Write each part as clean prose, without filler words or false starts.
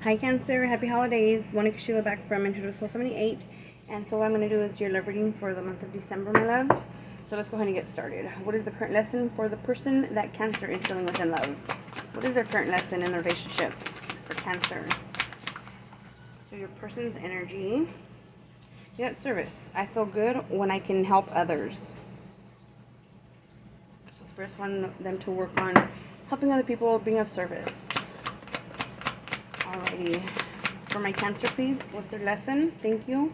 Hi Cancer, happy holidays. Monica Sheila back from Mentorship Soul 78. And so what I'm going to do is your love reading for the month of December, my loves. So let's go ahead and get started. What is the current lesson for the person that Cancer is dealing with in love? What is their current lesson in the relationship for Cancer? So your person's energy. You got service. I feel good when I can help others. So spirits want them to work on helping other people, being of service. Alrighty. For my Cancer, please, what's their lesson? Thank you.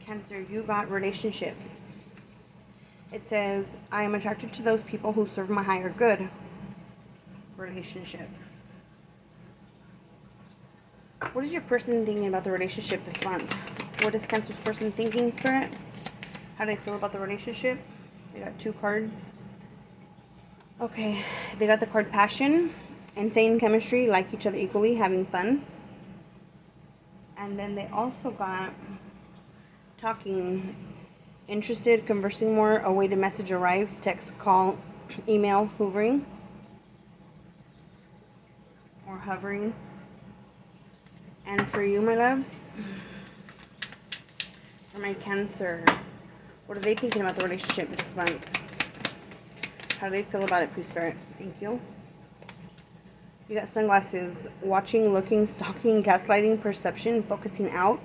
Cancer, you got relationships. It says, I am attracted to those people who serve my higher good. Relationships. What is your person thinking about the relationship this month? What is Cancer's person thinking, Spirit? How do they feel about the relationship? They got 2 cards. Okay, they got the card Passion. Insane chemistry, like each other equally, having fun. And then they also got talking, interested, conversing more, awaited message arrives, text, call, email, hovering, or hovering. And for you, my loves, for my Cancer, what are they thinking about the relationship this month? How do they feel about it, please, Spirit? Thank you. You got sunglasses, watching, looking, stalking, gaslighting, perception, focusing out.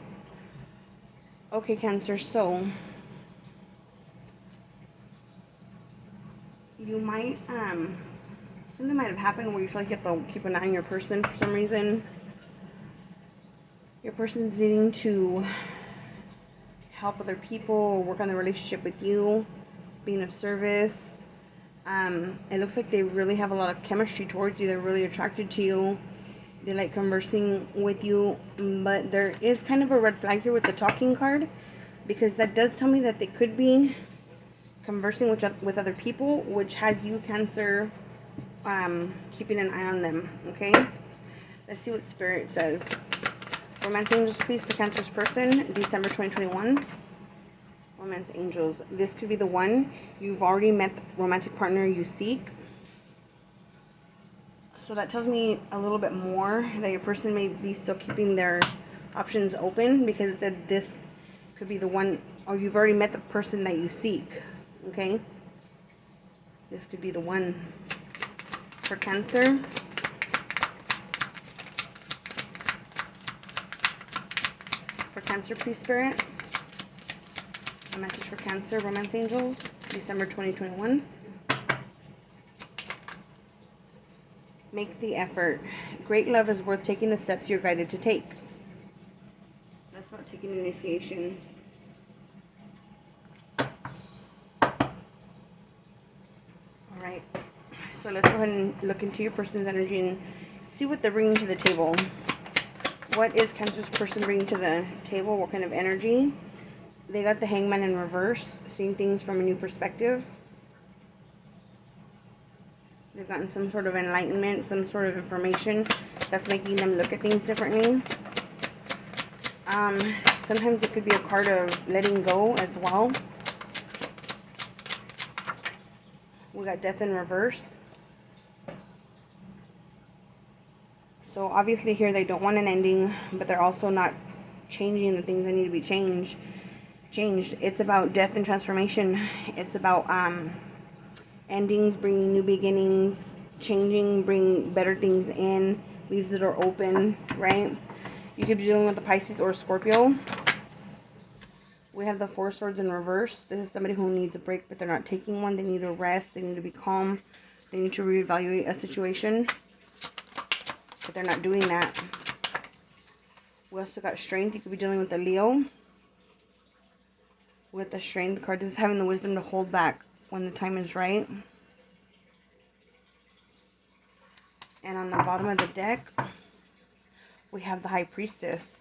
Okay, Cancer, so you might, something might have happened where you feel like you have to keep an eye on your person for some reason. Your person's needing to help other people, work on the relationship with you, being of service. It looks like they really have a lot of chemistry towards you. They're really attracted to you. They like conversing with you. But there is kind of a red flag here with the talking card, because that does tell me that they could be conversing with other people, which has you, Cancer, keeping an eye on them. Okay? Let's see what Spirit says. Romance Angels, please, for Cancer's person, December 2021. Romance Angels. This could be the one. You've already met the romantic partner you seek. So that tells me a little bit more that your person may be still keeping their options open, because it said this could be the one, or you've already met the person that you seek. Okay? This could be the one for Cancer. For Cancer, please, Spirit. A message for Cancer, Romance Angels, December 2021. Make the effort. Great love is worth taking the steps you're guided to take. That's about taking initiation. Alright. So let's go ahead and look into your person's energy and see what they're bringing to the table. What is Cancer's person bringing to the table? What kind of energy? They got the Hangman in reverse, seeing things from a new perspective. They've gotten some sort of enlightenment, some sort of information that's making them look at things differently. Sometimes it could be a card of letting go as well. We got Death in reverse. So obviously here they don't want an ending, but they're also not changing the things that need to be changed. It's about death and transformation. It's about endings, bringing new beginnings, changing, bring better things in, leaves the door open, right? You could be dealing with the Pisces or Scorpio. We have the 4 Swords in reverse. This is somebody who needs a break, but they're not taking one. They need to rest. They need to be calm. They need to reevaluate a situation, but they're not doing that. We also got Strength. You could be dealing with a Leo. With the Strength card, this is having the wisdom to hold back when the time is right. And on the bottom of the deck, we have the High Priestess.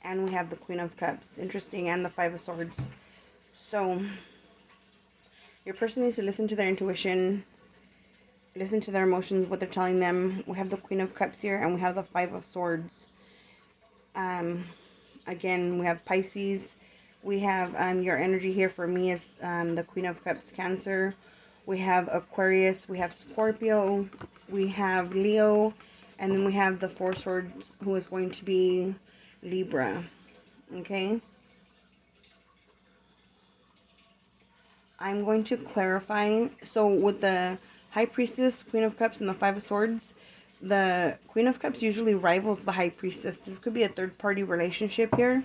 And we have the Queen of Cups. Interesting. And the 5 of Swords. So, your person needs to listen to their intuition. Listen to their emotions, what they're telling them. We have the Queen of Cups here. And we have the 5 of Swords. Again, we have Pisces. We have your energy here for me is the Queen of Cups, Cancer. We have Aquarius. We have Scorpio. We have Leo, and then we have the Four Swords, who is going to be Libra. Okay? I'm going to clarify. So with the High Priestess, Queen of Cups, and the Five of Swords, the Queen of Cups usually rivals the High Priestess. This could be a third-party relationship here,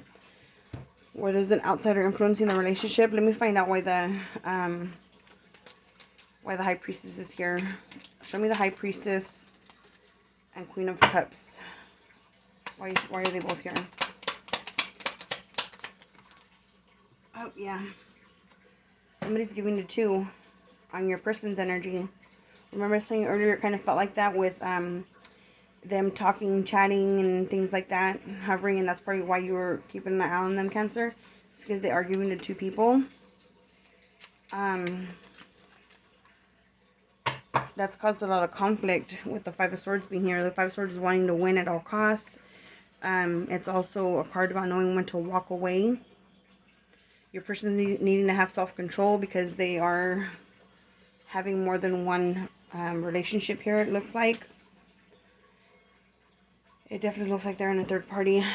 where there's an outsider influencing the relationship. Let me find out why the High Priestess is here. Show me the High Priestess and Queen of Cups. Why are they both here? Oh, yeah. Somebody's giving you 2 on your person's energy. Remember saying earlier it kind of felt like that with them talking, chatting, and things like that, hovering, and that's probably why you were keeping an eye on them, Cancer. It's because they are giving to 2 people. That's caused a lot of conflict with the Five of Swords being here. The Five of Swords is wanting to win at all costs. It's also a card about knowing when to walk away. Your person needing to have self-control because they are having more than one relationship here, it looks like. It definitely looks like they're in a third party.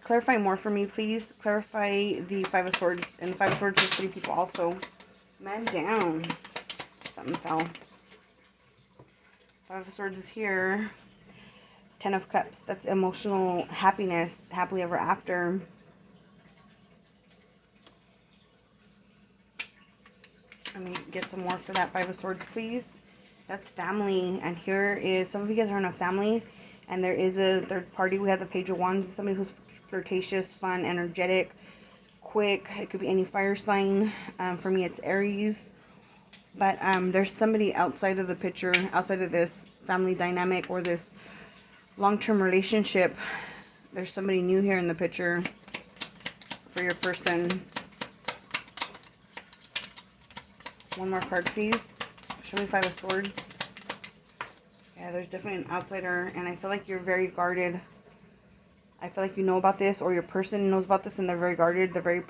Clarify more for me, please. Clarify the Five of Swords. And the Five of Swords is 3 people also. Man down. Something fell. Five of Swords is here. 10 of Cups. That's emotional happiness. Happily ever after. Let me get some more for that Five of Swords, please. That's family. And here is, some of you guys are in a family. And there is a third party. We have the Page of Wands. Somebody who's flirtatious, fun, energetic, quick. It could be any fire sign. For me, it's Aries. But there's somebody outside of the picture, outside of this family dynamic or this long-term relationship. There's somebody new here in the picture for your person. One more card, please. Show me Five of Swords. Yeah, there's definitely an outsider, and I feel like you're very guarded. I feel like you know about this, or your person knows about this, and they're very guarded. They're very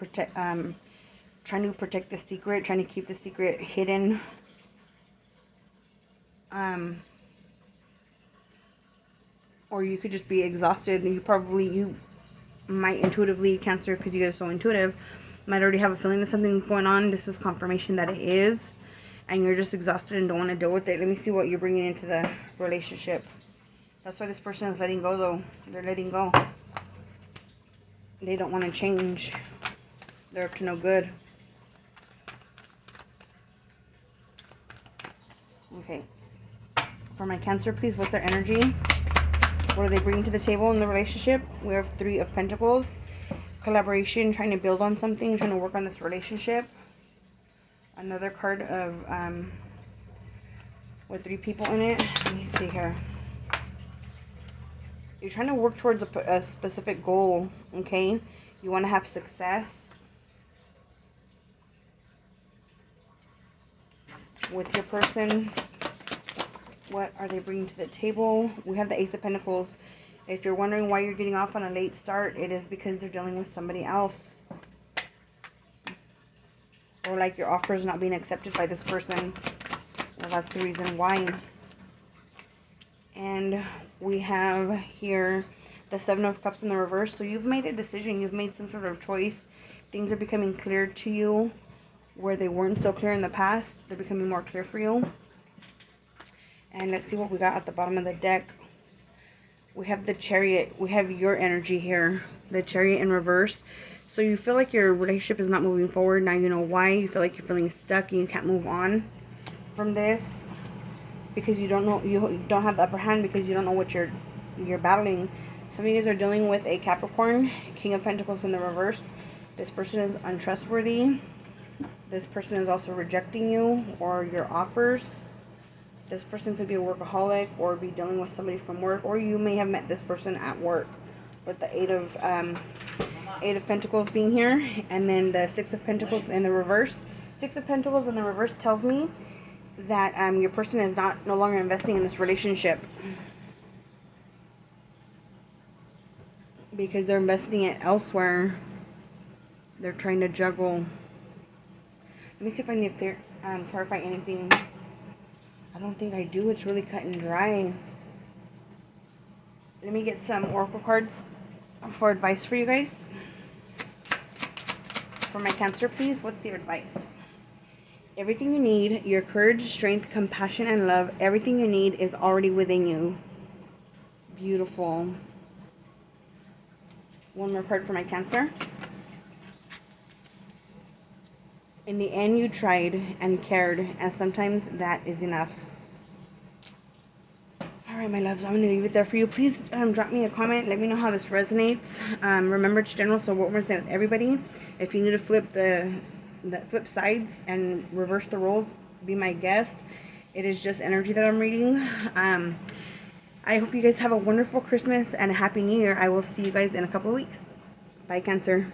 trying to protect the secret, trying to keep the secret hidden. Or you could just be exhausted, and you might intuitively, Cancer, because you guys are so intuitive, might already have a feeling that something's going on. This is confirmation that it is, and you're just exhausted and don't want to deal with it. Let me see what you're bringing into the relationship. That's why this person is letting go, though. They're letting go. They don't want to change. They're up to no good. Okay. For my Cancer, please, what's their energy? What are they bringing to the table in the relationship? We have 3 of Pentacles. Collaboration, trying to build on something, trying to work on this relationship. Another card of with 3 people in it. Let me see here. You're trying to work towards a specific goal, okay? You want to have success with your person. What are they bringing to the table? We have the Ace of Pentacles. If you're wondering why you're getting off on a late start, it is because they're dealing with somebody else. Or like your offer is not being accepted by this person. Well, that's the reason why. And we have here the Seven of Cups in the reverse. So you've made a decision. You've made some sort of choice. Things are becoming clear to you where they weren't so clear in the past. They're becoming more clear for you. And let's see what we got at the bottom of the deck. We have the Chariot. We have your energy here. The Chariot in reverse. So you feel like your relationship is not moving forward. Now you know why. You feel like you're feeling stuck and you can't move on from this. Because you don't know, you don't have the upper hand because you don't know what you're battling. Some of you guys are dealing with a Capricorn, King of Pentacles in the reverse. This person is untrustworthy. This person is also rejecting you or your offers. This person could be a workaholic or be dealing with somebody from work, or you may have met this person at work with the Eight of Pentacles being here, and then the Six of Pentacles in the reverse. Six of Pentacles in the reverse tells me that your person is no longer investing in this relationship because they're investing it elsewhere. They're trying to juggle. Let me see if I need to clarify anything I don't think I do. It's really cut and dry. Let me get some oracle cards for advice for you guys. For my Cancer, please, what's your advice? Everything you need, your courage, strength, compassion, and love, everything you need is already within you. Beautiful. One more card for my Cancer. In the end, you tried and cared, and sometimes that is enough. Alright, my loves, I'm going to leave it there for you. Please drop me a comment. Let me know how this resonates. Remember, it's general, so it won't resonate with everybody. If you need to flip the flip sides and reverse the roles, be my guest. It is just energy that I'm reading. I hope you guys have a wonderful Christmas and a Happy New Year. I will see you guys in a couple of weeks. Bye, Cancer.